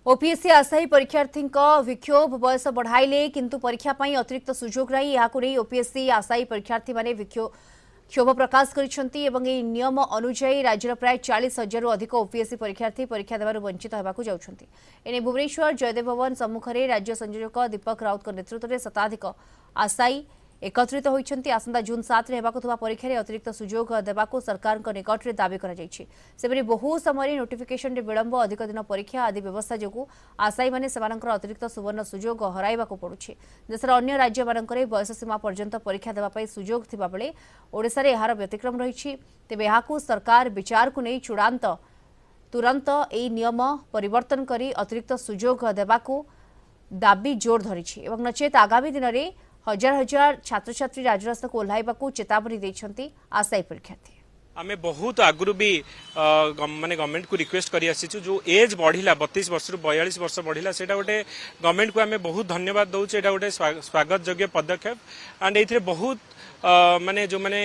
OPSC आशायी परीक्षार्थी विक्षोभ बयस बढ़ाइले किंतु परीक्षा पर अतिरिक्त सुजोग नहीं नहीं ओपीएससी आशायी परीक्षार्थी माने क्षोभ प्रकाश कर नियम अनुजाई राज्यर प्राय 40,000 अधिक ओपीएससी परीक्षार्थी परीक्षा देवार वंचित होगा जाउछंती। एने भुवनेश्वर जयदेव भवन सम्मुख में राज्य संयोजक दीपक राउत नेतृत्व में शताधिक आशायी एकत्रित होती आसंता जून 7 होगा परीक्षा अतिरिक्त सुजोग देवाक सरकार निकट में दावी कर बहु समय नोटिफिकेशन विलंब अधिक दिन परीक्षा आदि व्यवस्था जो आशायी मैंने अतिरिक्त सुवर्ण सुजोग हराइबा पड़ुछि। देशर अन्य राज्य मानक बयस सीमा पर्यंत परीक्षा देवाई सुजोग थिबा बेले ओडिशा रे एहार व्यतिक्रम रही। तेबे एहाकू सरकार विचार को नहीं चूड़ांत तुरंत ए नियम परिवर्तन करी अतिरिक्त सुजोग देवाकू दाबी जोर धरिछि एवं नचेत आगामी दिन में हजार हजार छात्र छात्री राजरास्ता को ओह्लाइबाकू चेतावनी देछंती आशायी परीक्षार्थी। आमे बहुत आगुरी भी माने गवर्नमेंट को रिक्वेस्ट करी आसीछु जो एज बढ़िला 32 वर्ष रु 42 वर्ष बढ़िला सेटा गोटे गवर्नमेंट को आमे बहुत धन्यवाद दउछ। एटा गोटे स्वागत योग्य पदक्षेप एंड एथिरे बहुत माने जो माने